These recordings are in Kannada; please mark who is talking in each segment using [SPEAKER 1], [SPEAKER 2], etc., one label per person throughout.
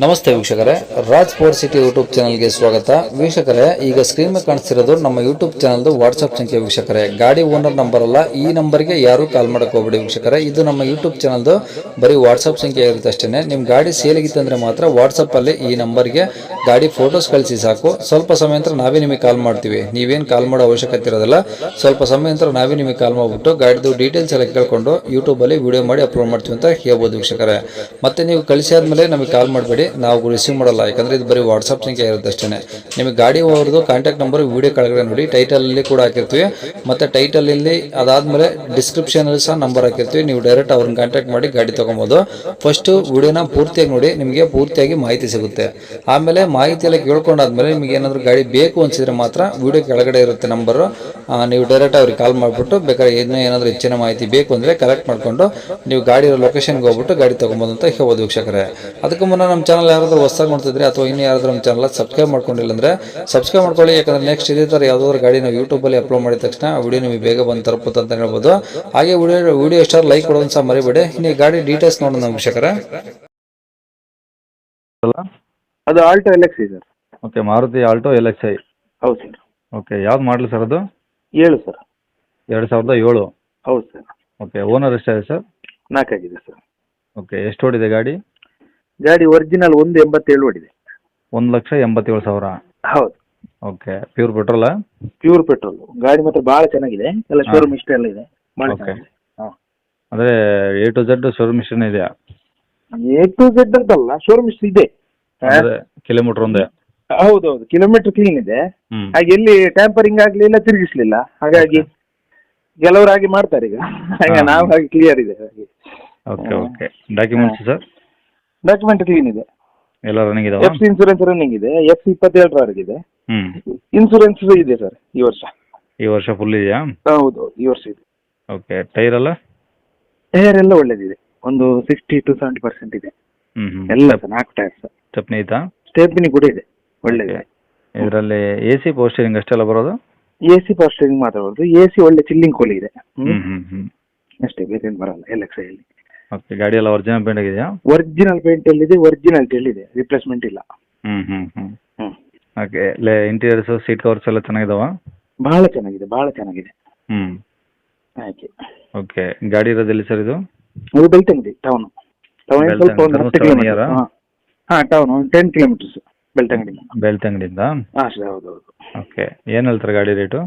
[SPEAKER 1] ನಮಸ್ತೆ ವೀಕ್ಷಕರೇ, ರಾಜ್ ಸ್ಪೋರ್ಟ್ಸ್ ಸಿಟಿ ಯೂಟ್ಯೂಬ್ ಚಾನಲ್ಗೆ ಸ್ವಾಗತ. ವೀಕ್ಷಕರೇ, ಈಗ ಸ್ಕ್ರೀನ್ ಮೇಲೆ ಕಾಣಿಸ್ತಿರೋದು ನಮ್ಮ ಯೂಟ್ಯೂಬ್ ಚಾನಲ್ದು ವಾಟ್ಸ್ಆಪ್ ಸಂಖ್ಯೆ. ವೀಕ್ಷಕರೇ, ಗಾಡಿ ಓನರ್ ನಂಬರ್ ಅಲ್ಲ, ಈ ನಂಬರ್ಗೆ ಯಾರು ಕಾಲ್ ಮಾಡಕ್ಕೆ ಹೋಗ್ಬೇಡಿ ವೀಕ್ಷಕರೇ. ಇದು ನಮ್ಮ ಯೂಟ್ಯೂಬ್ ಚಾನಲ್ದು ಬರೀ ವಾಟ್ಸ್ಆಪ್ ಸಂಖ್ಯೆ ಇರುತ್ತೆ ಅಷ್ಟೇ. ನಿಮ್ಮ ಗಾಡಿ ಸೇಲಿಗಿತ್ತಂದ್ರೆ ಮಾತ್ರ ವಾಟ್ಸಪ್ಪಲ್ಲಿ ಈ ನಂಬರ್ಗೆ ಗಾಡಿ ಫೋಟೋಸ್ ಕಳಿಸಿ ಸಾಕು. ಸ್ವಲ್ಪ ಸಮಯ ನಂತರ ನಾವೇ ನಿಮಗೆ ಕಾಲ್ ಮಾಡ್ತೀವಿ. ನೀವೇನು ಕಾಲ್ ಮಾಡೋ ಅವಶ್ಯಕತೆ ಇರೋದಿಲ್ಲ. ಸ್ವಲ್ಪ ಸಮಯ ನಂತರ ನಾವೇ ನಿಮಗೆ ಕಾಲ್ ಮಾಡಿಬಿಟ್ಟು ಗಾಡಿದು ಡೀಟೇಲ್ಸ್ ಎಲ್ಲ ಕೇಳ್ಕೊಂಡು ಯೂಟ್ಯೂಬಲ್ಲಿ ವಿಡಿಯೋ ಮಾಡಿ ಅಪ್ಲೋಡ್ ಮಾಡ್ತೀವಿ ಅಂತ ಹೇಳ್ಬೋದು ವೀಕ್ಷಕರೇ. ಮತ್ತೆ ನೀವು ಕಳಿಸಿ ಆದಮೇಲೆ ನಮಗೆ ಕಾಲ್ ಮಾಡಬೇಡಿ, ನಾವು ರಿಸೀವ್ ಮಾಡಲ್ಲ. ಯಾಕಂದ್ರೆ ಇದು ಬರೀ ವಾಟ್ಸ್ಆಪ್ ಸಂಖ್ಯೆ ಇರುತ್ತೆ ಅಷ್ಟೇ. ನಿಮಗೆ ಗಾಡಿ ಅವ್ರದ್ದು ಕಾಂಟ್ಯಾಕ್ಟ್ ನಂಬರ್ ವಿಡಿಯೋ ಕೆಳಗಡೆ ನೋಡಿ, ಟೈಟಲ್ ಅಲ್ಲಿ ಕೂಡ ಹಾಕಿರ್ತೀವಿ. ಮತ್ತೆ ಟೈಟಲ್ ಇಲ್ಲಿ ಅದಾದ್ಮೇಲೆ ಡಿಸ್ಕ್ರಿಪ್ಷನ್ ಅಲ್ಲಿ ಸಹ ನಂಬರ್ ಹಾಕಿರ್ತೀವಿ. ನೀವು ಡೈರೆಕ್ಟ್ ಅವ್ರನ್ನ ಕಾಂಟ್ಯಾಕ್ಟ್ ಮಾಡಿ ಗಾಡಿ ತಗೊಬಹುದು. ಫಸ್ಟ್ ವಿಡಿಯೋನ ಪೂರ್ತಿಯಾಗಿ ನೋಡಿ, ನಿಮಗೆ ಪೂರ್ತಿಯಾಗಿ ಮಾಹಿತಿ ಸಿಗುತ್ತೆ. ಆಮೇಲೆ ಮಾಹಿತಿ ಎಲ್ಲ ಕೇಳ್ಕೊಂಡಾದ್ಮೇಲೆ ನಿಮಗೆ ಏನಾದ್ರು ಗಾಡಿ ಬೇಕು ಅನ್ಸಿದ್ರೆ ಮಾತ್ರ ವಿಡಿಯೋ ಕೆಳಗಡೆ ಇರುತ್ತೆ ನಂಬರ್, ನೀವು ಡೈರೆಕ್ಟ್ ಅವ್ರಿಗೆ ಕಾಲ್ ಮಾಡಿಬಿಟ್ಟು ಬೇಕಾದ್ರೆ ಏನಾದ್ರು ಹೆಚ್ಚಿನ ಮಾಹಿತಿ ಬೇಕು ಅಂದ್ರೆ ಕಲೆಕ್ಟ್ ಮಾಡ್ಕೊಂಡು ನೀವು ಗಾಡಿ ಲೊಕೇಶನ್ಗೆ ಹೋಗ್ಬಿಟ್ಟು ಗಾಡಿ ತಗೊಬೋದು ಅಂತ ಹೇಳ್ಬೋದು ವೀಕ್ಷಕರೇ. ಅದಕ್ಕೂ ಮುನ್ನ ನಮ್ಮ ಚಾನಲ್ ಯಾರಾದ್ರೂ ಹೊಸದಾಗಿ ನೋಡ್ತಿದ್ರೆ ಅಥವಾ ಇನ್ನು ಯಾರಾದ್ರೂ ನಮ್ಮ ಚಾನಲ್ ಸಬ್ಸ್ಕ್ರೈಬ್ ಮಾಡ್ಕೊಂಡಿಲ್ಲ ಅಂದ್ರೆ ಸಬ್ಸ್ಕ್ರೈಬ್ ಮಾಡ್ಕೊಳ್ಳಿ. ಯಾಕಂದ್ರೆ ನೆಕ್ಸ್ಟ್ ಇದೇ ತರ ಯಾವ್ದಾದ್ರು ಗಾಡಿ ನಾವು ಯೂಟ್ಯೂಬ್ ಅಲ್ಲಿ ಅಪ್ಲೋಡ್ ಮಾಡಿದ ತಕ್ಷಣ ವಿಡಿಯೋ ನಿಮಗೆ ಬೇಗ ಬಂದು ತಲುಪುತ್ತೆ ಅಂತ ಹೇಳ್ಬೋದು. ಹಾಗೆ ವಿಡಿಯೋ ಇಷ್ಟ ಲೈಕ್ ಕೊಡೋದು ಸಹ ಮರಿಬೇಡಿ. ಇನ್ನು ಗಾಡಿ ಡೀಟೇಲ್ಸ್ ನೋಡೋಣ ವೀಕ್ಷಕರೇ.
[SPEAKER 2] ಅದು Alto LXi sir.
[SPEAKER 3] Okay, Maruti Alto LXi.
[SPEAKER 2] ಹೌದು ಸರ್.
[SPEAKER 3] ಓಕೆ, ಯಾವ್ದು ಮಾಡಲಿ ಸರ್ ಅದು?
[SPEAKER 2] 7 ಸರ್.
[SPEAKER 3] 2007.
[SPEAKER 2] ಹೌದು ಸರ್.
[SPEAKER 3] ಓಕೆ, ಓನರ್ ಎಷ್ಟಾಗಿದೆ ಸರ್?
[SPEAKER 2] 4 ಆಗಿದೆ ಸರ್.
[SPEAKER 3] ಓಕೆ, ಎಷ್ಟು ಓಡಿದೆ ಗಾಡಿ?
[SPEAKER 2] ಗಾಡಿ ಒರಿಜಿನಲ್ 187 ಓಡಿದೆ.
[SPEAKER 3] 1,87,000.
[SPEAKER 2] ಹೌದು.
[SPEAKER 3] ಓಕೆ, ಪ್ಯೂರ್ ಪೆಟ್ರೋಲಾ?
[SPEAKER 2] Pure petrol. ಗಾಡಿ ಮಾತ್ರ ಭಾಳ ಚೆನ್ನಾಗಿದೆ, ಎಲ್ಲ ಶೋರೂಮ್ ಇಷ್ಟ ಎಲ್ಲ ಇದೆ. ಭಾಳ
[SPEAKER 3] ಓಕೆ.
[SPEAKER 2] ಚೆನ್ನಾಗಿದೆ. ಹಾಂ,
[SPEAKER 3] ಅಂದರೆ A to Z showroom machine ಇದೆಯಾ?
[SPEAKER 2] A to Z ಅಂತಲ್ಲ, ಶೋರೂಮ್ ಇಷ್ಟ ಇದೆ.
[SPEAKER 3] ಅಂದರೆ ಕಿಲೋಮೀಟ್ರ್ ಒಂದೇ?
[SPEAKER 2] ಹೌದು ಹೌದು, ಕಿಲೋಮೀಟರ್ ಕ್ಲೀನ್ ಇದೆ.
[SPEAKER 3] ಹ್ಞೂ.
[SPEAKER 2] ಹಾಗೆ ಎಲ್ಲಿ ಟ್ಯಾಂಪರಿಂಗ್ ಆಗಲಿಲ್ಲ, ತಿರುಗಿಸ್ಲಿಲ್ಲ. ಹಾಗಾಗಿ ಕೆಲವರು ಹಾಗೆ ಮಾಡ್ತಾರೆ ಈಗ, ಹಾಗೆ
[SPEAKER 3] ಹಾಂ.
[SPEAKER 2] ನಾವು ಹಾಗೆ ಕ್ಲಿಯರ್ ಇದೆ. ಹಾಗೆ
[SPEAKER 3] okay okay, documents sir?
[SPEAKER 2] Document clean ಇದೆ.
[SPEAKER 3] ಎಲ್ಲ ರನ್ನಿಂಗ್ ಇದಾವೆ?
[SPEAKER 2] FC ಇನ್ಸೂರೆನ್ಸ್ ರನ್ನಿಂಗ್ ಇದೆ. FC 27ರವರೆಗೆ ಇದೆ.
[SPEAKER 3] ಹ್ಞೂ.
[SPEAKER 2] ಇನ್ಸೂರೆನ್ಸ್ ಇದೆ ಸರ್ ಈ ವರ್ಷ.
[SPEAKER 3] ಈ ವರ್ಷ ಫುಲ್ ಇದೆಯಾ?
[SPEAKER 2] ಹೌದು, ಈ ವರ್ಷ ಇದೆ.
[SPEAKER 3] ಓಕೆ, ಟೈರ್ ಎಲ್ಲ?
[SPEAKER 2] ಟೈರ್ ಎಲ್ಲ ಒಳ್ಳೇದಿದೆ, ಒಂದು 60 to 70% ಇದೆ.
[SPEAKER 3] ಹ್ಞೂ.
[SPEAKER 2] ಎಲ್ಲ ಸರ್, 4 ಟೈರ್ ಸರ್.
[SPEAKER 3] ಸ್ಟೆಪ್ನಿ ಐತಾ?
[SPEAKER 2] ಸ್ಟೆಪ್ನಿ ಕೂಡ ಇದೆ, ಒಳ್ಳೇದಿದೆ.
[SPEAKER 3] ಇದರಲ್ಲಿ AC ಪವರ್ ಸ್ಟೀರಿಂಗ್ ಅಷ್ಟೆಲ್ಲ ಬರೋದು?
[SPEAKER 2] AC ಪವರ್ ಸ್ಟೀರಿಂಗ್ ಮಾತ್ರ ಬರೋದು. AC ಒಳ್ಳೆ ಚಿಲ್ಲಿಂಗ್ ಕೋಲಿ ಇದೆ.
[SPEAKER 3] ಹ್ಞೂ ಹ್ಞೂ ಹ್ಞೂ.
[SPEAKER 2] ಅಷ್ಟೇ, ಬೇರೇನು ಬರಲ್ಲ LXi ಅಲ್ಲಿ.
[SPEAKER 3] ಓಕೆ, ಗಾಡಿ ಎಲ್ಲ ಒರಿಜಿನಲ್ ಪೇಂಟ್ ಆಗಿದೆಯಾ?
[SPEAKER 2] ಒರಿಜಿನಲ್ ಪೇಂಟ್ ಎಲ್ಲಿದೆ, ಒರಿಜಿನಾಲಿಟಿ ಎಲ್ಲಿದೆ, ರಿಪ್ಲೇಸ್ಮೆಂಟ್ ಇಲ್ಲ.
[SPEAKER 3] ಹ್ಞೂ ಹ್ಞೂ ಹ್ಞೂ.
[SPEAKER 2] ಹ್ಞೂ,
[SPEAKER 3] ಓಕೆ, ಇಂಟೀರಿಯರ್ಸು ಸೀಟ್ ಕವರ್ಸ್ ಎಲ್ಲ ಚೆನ್ನಾಗಿದಾವ?
[SPEAKER 2] ಭಾಳ ಚೆನ್ನಾಗಿದೆ, ಭಾಳ ಚೆನ್ನಾಗಿದೆ.
[SPEAKER 3] ಹ್ಞೂ.
[SPEAKER 2] ಹಾಗೆ.
[SPEAKER 3] ಓಕೆ, ಗಾಡಿ ಇರೋದು ಎಲ್ಲಿ ಸರ್ ಇದು?
[SPEAKER 2] ಅದು ಬೆಳ್ತಂಗಡಿ ಟೌನು. ಟೌನ್ ಸ್ವಲ್ಪ ಒಂದು 10 ಕಿಲೋಮೀಟರ್. ಹಾಂ, ಟೌನ್ ಒಂದು 10 ಕಿಲೋಮೀಟರ್ಸ್ ಬೆಳ್ತಂಗಡಿಯಿಂದ.
[SPEAKER 3] ಬೆಳ್ತಂಗಡಿಯಿಂದ?
[SPEAKER 2] ಹಾಂ ಸರ್, ಹೌದು ಹೌದು.
[SPEAKER 3] ಓಕೆ, ಏನು ಹೇಳ್ತಾರೆ ಗಾಡಿ ರೇಟು?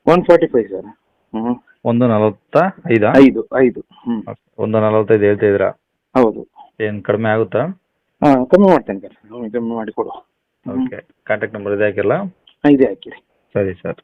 [SPEAKER 2] 145 ಸರ್. ಹ್ಞೂ.
[SPEAKER 3] 145?
[SPEAKER 2] 5. ಹ್ಞೂ.
[SPEAKER 3] 145 ಹೇಳ್ತಾ ಇದ್ದೀರಾ?
[SPEAKER 2] ಹೌದು.
[SPEAKER 3] ಏನು ಕಡಿಮೆ ಆಗುತ್ತಾ?
[SPEAKER 2] ಹಾಂ, ಕಮ್ಮಿ ಮಾಡ್ತೇನೆ ಸರ್, ಕಮ್ಮಿ ಮಾಡಿ ಕೊಡುವ.
[SPEAKER 3] ಓಕೆ, ಕಾಂಟ್ಯಾಕ್ಟ್ ನಂಬರ್ ಇದೆ ಹಾಕಿರಲ್ಲ?
[SPEAKER 2] ಇದೇ ಹಾಕಿರಿ.
[SPEAKER 3] ಸರಿ ಸರ್.